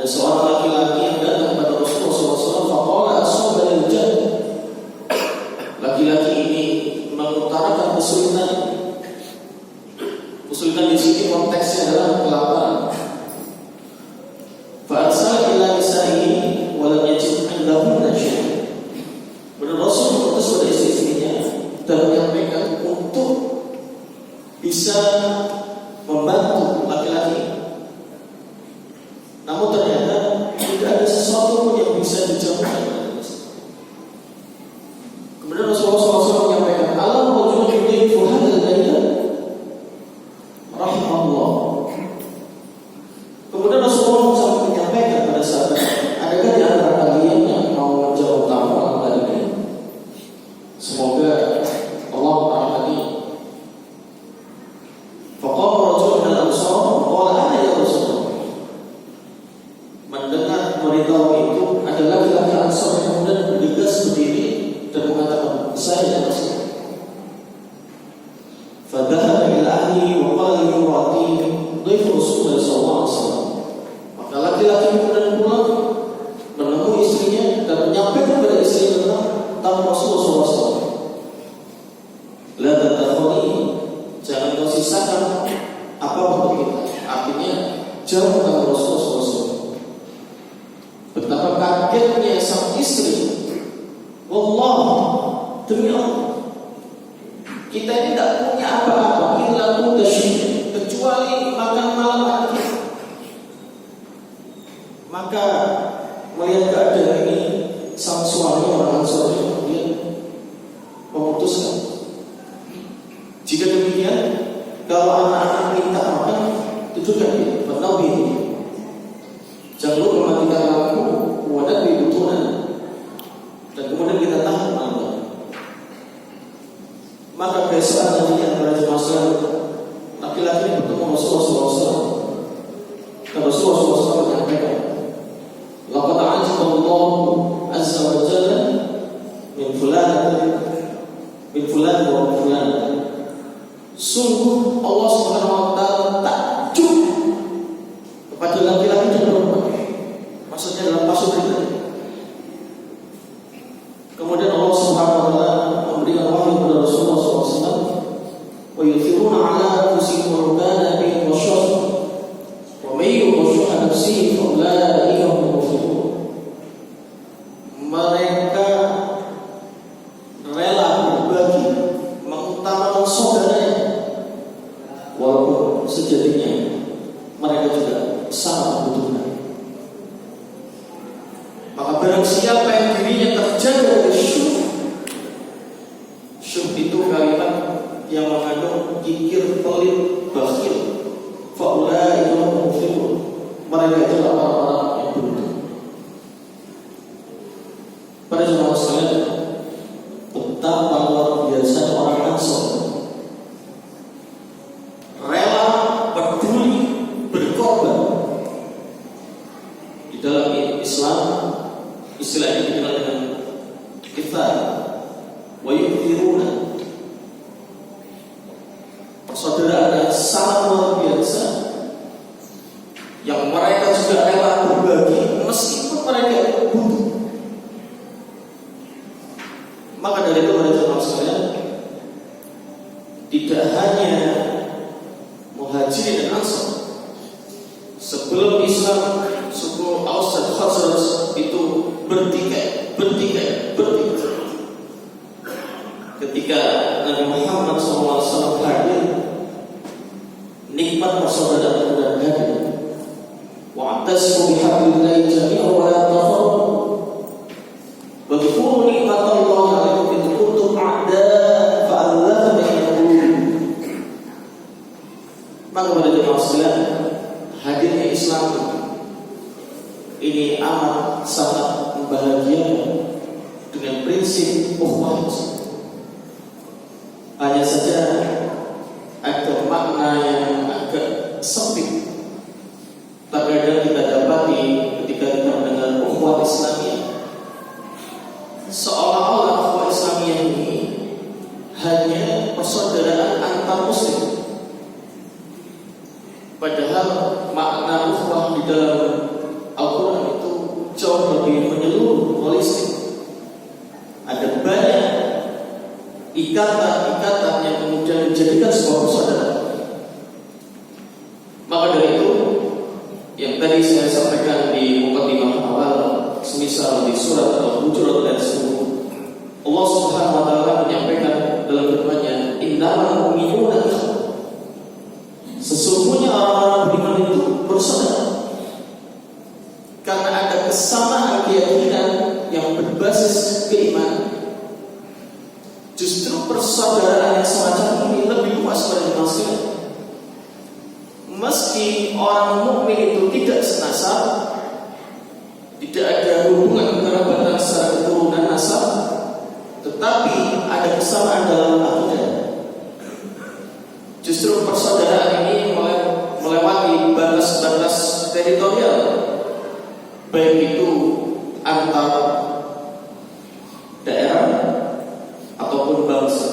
Ada jauh dari Rasulullah SAW. Betapa kagetnya sang istri. Wallah, demi Allah, kita ini tidak punya apa-apa illa mutasyid, kecuali makan malam hari. Maka melihat keadaan ini, sang suami orang Ansor kemudian memutuskan, jika demikian, kalau anak-anak minta makan, tunjukkan dia, bernabi ini. Jangan lupa mematikan lampu, wadah di butuhan, dan kemudian kita tahan malam. Maka keesaan nanti antara jemaah laki-laki ini bertemu Rasulullah SAW. Dan Rasulullah SAW menyampaikan, laqad ajaballahu azza wa jalla min fulan wa fulan. Sungguh Allah Subhanahu wa taala takjub kepada laki-laki dan perempuan. Maksudnya dalam pasal kita. Kemudian Allah Subhanahu wa taala memberikan wahyu kepada Rasulullah SAW, wa yuthiruna ala anfusihim wa kana bihim wasyah, wa may yushah nafsihi fa ulaika humul muflihun. Mereka rela berbagi, mengutamakan saudaranya, walaupun sejatinya mereka juga sangat membutuhkan. Maka barang siapa yang dirinya terjaga dari syuh itu kalimat yang mengandung kikir, pelit, bakhil. Faulaika humul muflihun. Mereka itulah orang-orang yang beruntung. Pada jemaah sekalian, betapa luar biasa orang Ansor, rela, peduli, berkorban. Di dalam Islam, istilah ini dikenal dengan kifar, wa yu'thiruna. Persaudaraan yang sangat luar biasa, yang mereka juga rela berbagi meskipun mereka itu butuh. Maka dari itu pada jemaah sekalian, tidak hanya Muhajirin dan Ansor, sebelum Islam suku Aus dan Khazraj itu bertikai. Ketika Nabi Muhammad SAW hadir, nikmat persaudaraan sudah hadir. Wa'tasimu bihablillahi jami'an wa la tafarraqu. Wadhkuru nikmatallahi 'alaikum id kuntum a'daa fa'alafa baina qulubikum. Maka pada jemaah sekalian, hadirnya Islam ini amat sangat membahagiakan dengan prinsip ukhuwah. Hanya saja ada makna yang agak sempit. Terkadang kita dapati ketika kita mendengar ukhuwah Islamiyah, seolah-olah ukhuwah Islamiyah ini hanya persaudaraan antar muslim. Padahal makna ukhuwah di dalam Al-Quran itu jauh lebih menyeluruh, holistik. Ada banyak ikatan-ikatan yang kemudian menjadikan sebuah persaudaraan. Maka dari itu, yang tadi saya sampaikan di mukadimah awal, semisal di surat Al-Hujurat ayat 10, Allah Subhanahu wa taala menyampaikan dalam firman-Nya, innamal mu'minuna ikhwah. Sesungguhnya orang-orang beriman itu bersaudara. Karena ada kesamaan keyakinan yang berbasis keimanan. Justru persaudaraan yang semacam ini lebih luas pada manusia. Meski orang mukmin itu tidak senasab, tidak ada hubungan kekerabatan secara keturunan nasab, tetapi ada kesamaan dalam akidah. Justru persaudaraan ini melewati batas-batas teritorial, baik itu antar daerah ataupun bangsa.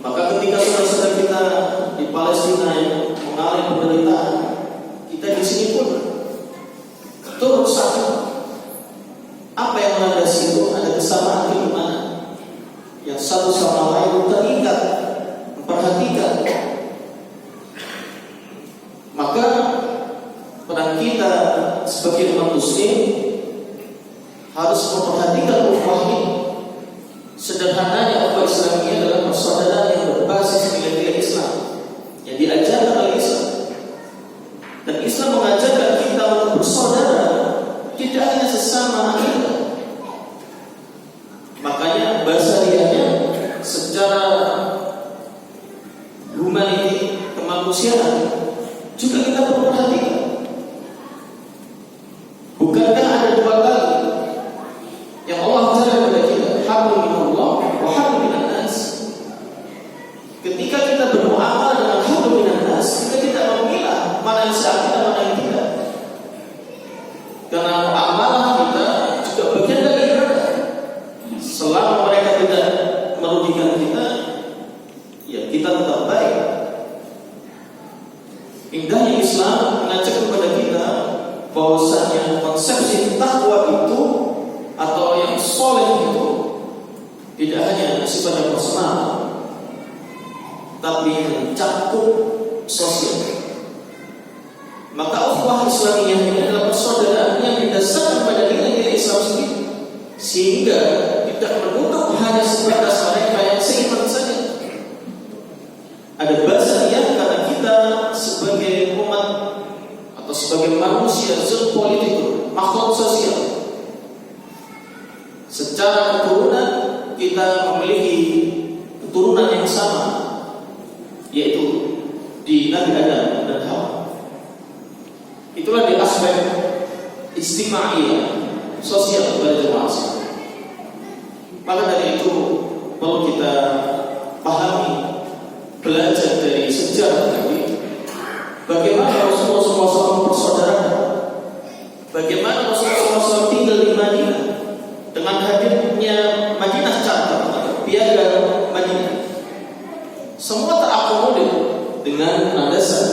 Maka ketika saudara-saudara kita di Palestina yang mengalami penderitaan, kita di sini pun turut satu. Apa yang melandasi itu? Ada kesamaan keimanan yang satu sama lain terikat, memperhatikan. Maka kita sebagai umat muslim harus memperhatikan ukhuwah ini. Sederhananya ukhuwah Islam ini adalah persaudaraan yang berbasis nilai-nilai Islam yang diajarkan oleh Islam. Dan Islam mengajarkan kita untuk bersaudara, tidak hanya sesama kita. Makanya bahasa dianya secara humanity, kemanusiaan juga kita perlu perhatikan. Bukankah ada dua kali yang Allah ajarkan kepada kita, hablum minallah wa hablum minan nas. Ketika kita bermuamalah dengan hablum minan nas, kita tidak memilah mana yang sah dan mana yang tidak. Karena muamalah kita juga bagian dari ibadah. Selama mereka tidak merugikan kita, ya kita tetap baik. Indahnya Islam mengajak kepada kita bahwasanya konsepsi takwa itu atau yang soleh itu tidak hanya sifatnya personal, tapi mencakup sosial. Maka ukhuwah Islamiyah ini adalah persaudaraan yang didasarkan pada nilai-nilai Islam sendiri, sehingga tidak menutup hanya sebatas mereka yang seiman saja. Ada bahasa yang karena kita sebagai umat atau sebagai manusia politik, makhluk sosial, secara keturunan kita memiliki keturunan yang sama, yaitu di Nabi Adam dan Hawa. Itulah di aspek istimaiyah sosial pada jemaah Islam. Maka dari itu perlu kita pahami, belajar dari sejarah tadi, bagaimana Rasulullah SAW bersaudara, bagaimana Rasulullah SAW tinggal di Madinah dengan hadirnya Madinah Charter, piagam Madinah. Semua terakomodir dengan landasan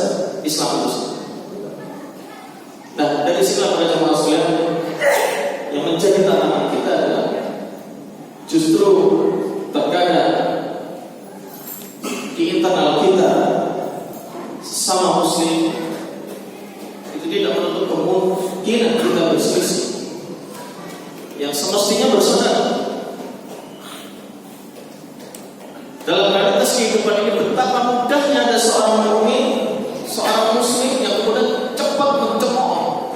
Islam itu. Nah, dari sinilah para jemaah sekalian, yang menjadi tantangan kita adalah justru terkadang di internal kita sama muslim itu tidak menutup kemungkinan kita berselisih yang semestinya bersaudara. Dalam realitas kehidupan ini betapa mudahnya ada seorang mukmin, seorang muslim yang kemudian cepat mencemooh,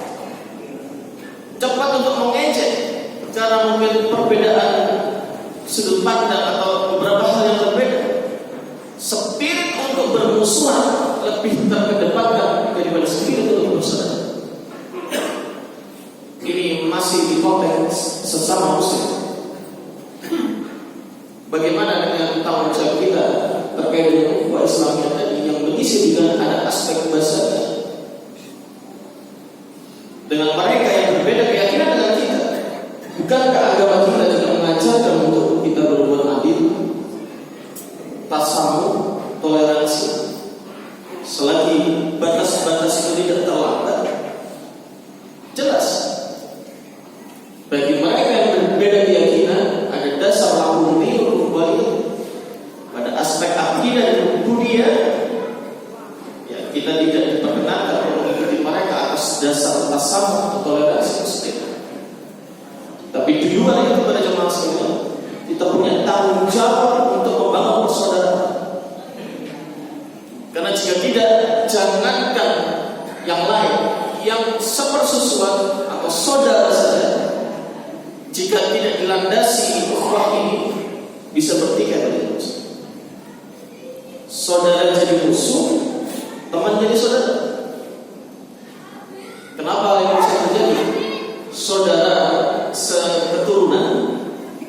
cepat untuk mengejek karena mungkin perbedaan sudut pandang atau beberapa hal yang berbeda. Spirit untuk bermusuhan lebih terkedepankan daripada spirit untuk bersaudara. Ini masih di konteks sesama muslim. Bagaimana dengan tanggung jawab kita terkait dengan ukhuwah Islamiyah tadi yang mengisi dengan ada aspek bahasa dengan mereka yang berbeda keyakinan dengan kita? Bukankah agama kita juga mengajarkan untuk kita berbuat adil, tasamuh, toleransi, selagi batas-batas itu tidak terlanggar? Jelas bagi mereka yang berbeda keyakinan ada dasar lakum dinukum waliyadin. Pada aspek akidah dan budaya, ya kita tidak diperkenankan untuk mengikuti mereka atas dasar tasamuh atau toleransi muslim. Tapi di luar itu pada jemaah sekalian, kita punya tanggung jawab untuk membangun persaudaraan. Karena jika tidak, jangankan yang lain, yang sepersusuan atau saudara saja, jika tidak dilandasi ukhuwah ini, bisa bertikai dari musuh. Saudara jadi musuh, teman jadi saudara. Kenapa hal ini bisa terjadi? Saudara seketurunan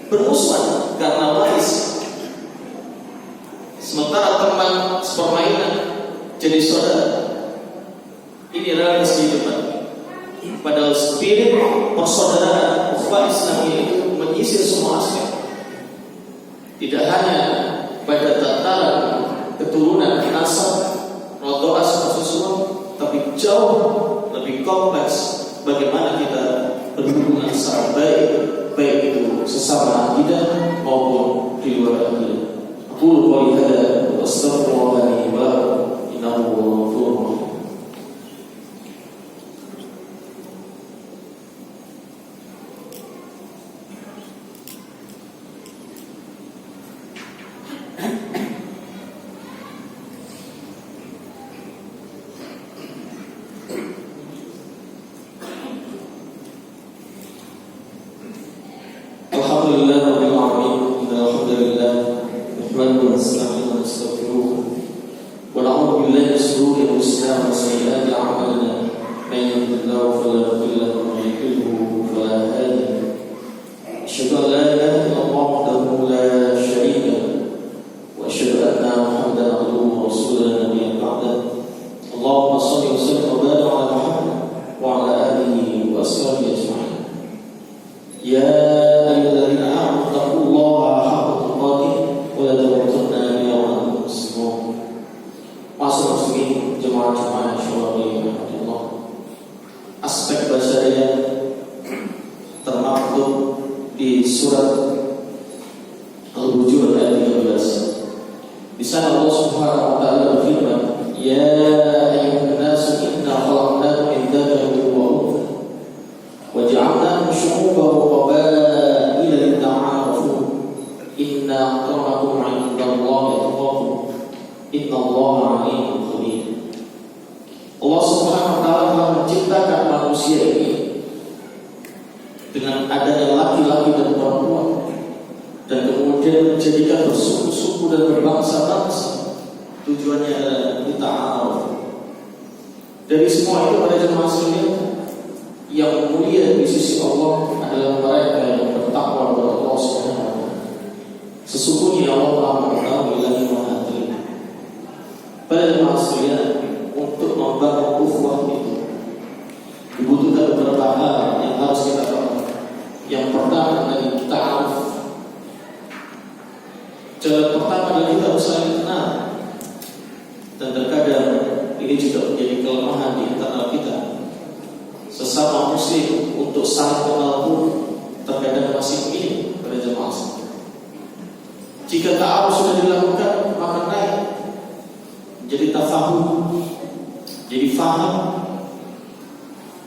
bermusuhan karena waris, sementara teman sepermainan jadi saudara. Ini realitas kehidupan. Padahal spirit persaudaraan ukhuwah Islam itu menyisir semua aspek, tidak hanya pada tataran keturunan, nasab, rodoah, persusuan, tapi jauh lebih kompleks bagaimana kita berhubungan secara baik, baik itu sesama akidah maupun di luar akidah. Aku qouli hada wa astaghfirullah li wa lakum innahu huwal ghafurur rahim. سيئات أعمالنا من يهد الله فلا مضل له ومن يضلل فلا هادي له أشهد أن لا إله إلا الله وحده لا شريك له وأشهد أن محمدا عبده ورسوله لا نبي بعده اللهم صل وسلم وبارك على محمد وعلى آله وأصحابه أجمعين يا أيها الذين آمنوا اتقوا الله حق تقاته ولا تموتن إلا وأنتم مسلمون. Ma'asyiral muslimin, jemaah-jemaah syurga Allah. Aspek basyariah termaktub di surat Al-Hujurat ayat 13. Di sana Allah Subhanahu wa taala berfirman, "Ya ayyuhan nasu inna khalaqnakum min dzakarin wa untha wa ja'alnakum syu'uban wa qabaila lita'arafu inna akramakum 'indallahi atqakum innallaha 'alimun khabir." Allah Subhanahu wa taala telah menciptakan manusia ini dengan adanya laki-laki dan perempuan, dan kemudian menjadikan bersuku-suku dan berbangsa-bangsa. Tujuannya adalah lita'aruf. Dari semua itu pada jemaah sekalian, yang mulia di sisi Allah adalah mereka yang bertakwa kepada Allah Subhanahu wa taala. Sesungguhnya Allah Maha mengetahui lagi Maha teliti. Pada jemaah sekalian, untuk membangun ukhuwah itu dibutuhkan beberapa hal yang harus kita tahu. Yang pertama dari ta'aruf. Jalan pertama adalah kita harus saling kenal. Dan terkadang ini juga menjadi kelemahan di internal kita. Sesama muslim untuk saling kenal pun terkadang masih minim pada jemaah. Jika ta'aruf sudah dilakukan, maka naik jadi tafahum, jadi faham.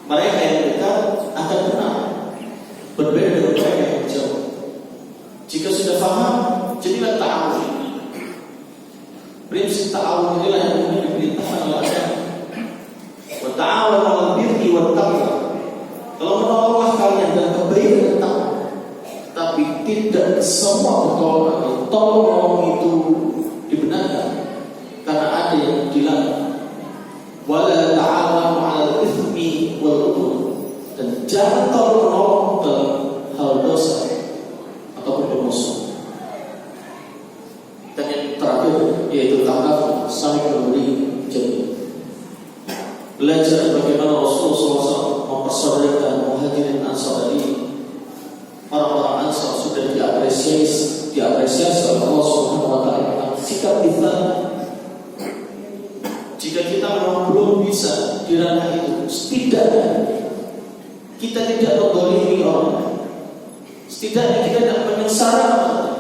Mereka yang dekat akan kenal, berbeda dengan mereka yang jauh. Jika sudah faham, jadilah ta'aruf. Prinsip ta'aruf inilah yang kemudian diperintahkan oleh agama. Wa ta'awanu 'alal birri wat taqwa. Kalau menolonglah kalian dalam kebaikan dan takwa, tapi tidak semua pertolongan tolong itu dibenarkan, karena ada yang dilarang. Wala ta'awanu 'alal itsmi wal 'udwan. Dan jangan tolong dalam hal dosa ataupun bermusuh. Dan yang terakhir yaitu takaful, saling memberi jaminan. Belajar bagaimana Rasulullah SAW mempersaudarakan Muhajirin Ansar ini. Orang-orang Ansar sudah diapresiasi oleh Allah Subhanahu wa taala sikap kita. Jika kita memang belum bisa di ranah itu, setidaknya kita tidak mendolimi orang, setidaknya kita tidak menyengsarakan orang.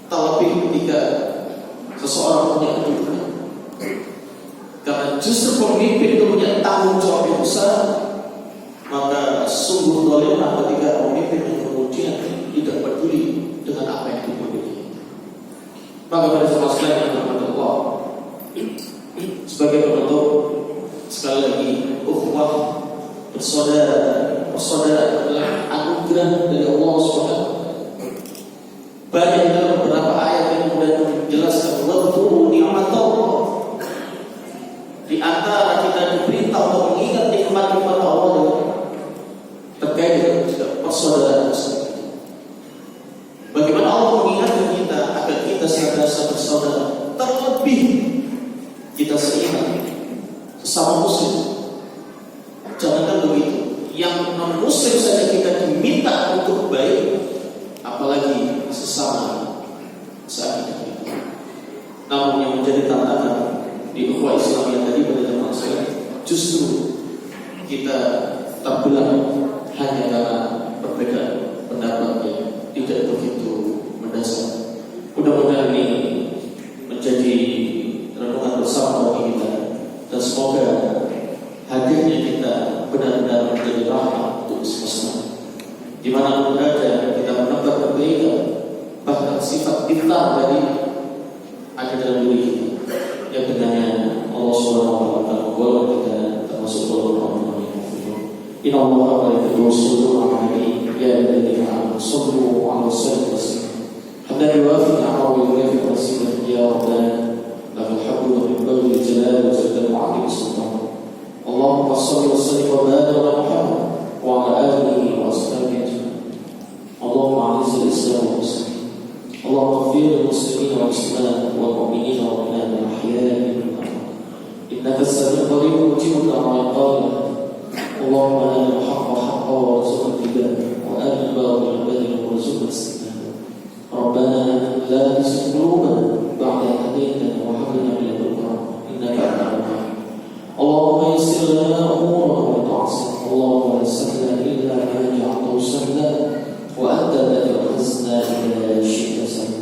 Terlebih ketika seseorang punya kedudukan, karena justru pemimpin itu punya tanggung jawab yang besar. Maka sungguh dolimlah ketika pemimpin yang kemudian tidak peduli dengan apa yang dimiliki. Maka pada saat sekalian yang dirahmati Allah, sebagai penutup, sekali lagi, ukhuwah bersaudara adalah anugerah dari Allah Subhanahu. Banyak dalam beberapa ayat yang kemudian menjelaskan wadhkuru ni'matallah. Di antara kita diperintah untuk mengingat nikmat-nikmat Allah terkait dengan persaudaraan. Bagaimana Allah mengingatkan kita agar kita senantiasa bersaudara, terlebih kita seiman sesama muslim. Jangankan begitu, yang non muslim saja kita diminta untuk baik, apalagi sesama saat kita. Namun yang menjadi tantangan di ukhuwah Islam yang tadi pada zaman saya, justru kita terbelah hanya karena perbedaan pendapat yang tidak begitu mendasar. Mudah-mudahan ini menjadi renungan bersama bagi kita, dan semoga hadirnya kita benar-benar menjadi rahmat untuk semesta. Di mana pun berada kita menebar kebaikan, bahkan sifat kita tadi ada dalam diri kita, yang dengannya Allah Subhanahu wa taala membawa kita termasuk orang-orang yang bersyukur. Inna Allah wa malaikatahu yusholluna 'alan nabi ya ayyuhalladzina amanu shallu 'alaihi wa sallimu taslima. Hamdan yuwafi ni'amahu wa yukafi masyidah ya rabbana lakal hamdu min ba'di jalal وجل وعلي سلطانه. اللهم صل وسلم وبارك على محمد وعلى آله وأصحابه أجمعين. اللهم أعز الإسلام والمسلمين، اللهم اغفر للمسلمين والمسلمات والمؤمنين والمؤمنات الأحياء منهم والأموات، إنك السميع القريب مجيب الدعوات القائمة. اللهم أرنا الحق حقا وارزقنا اتباعه، وأرنا الباطل باطلا وارزقنا اجتنابه. ربنا لا تزغ قلوبنا بعد إذ هديتنا وهب لنا من لدنك رحمة إنك أنت الوهاب. اللهم يسر لنا أمورنا ولا تعسر، اللهم لا سهل إلا ما جعلته سهلا وأنت الذي أخذنا إلى شئت سهلا.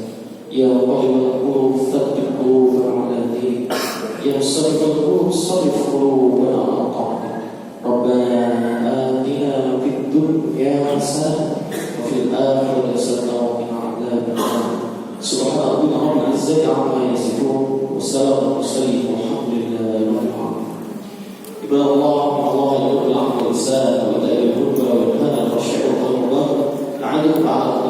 يا مقلب القلوب ثبت قلوبنا على دينك، يا مصرف القلوب صرف قلوبنا على طاعتك. ربنا آتنا في الدنيا حسنة وفي الآخرة حسنة وقنا عذاب النار. سبحان ربك رب العزة عما يصفون وسلام على المرسلين والحمد لله رب العالمين. عباد الله، إن الله يأمر بالعدل والإحسان وإيتاء ذي القربى وينهى عن الفحشاء والمنكر والبغي يعظكم لعلكم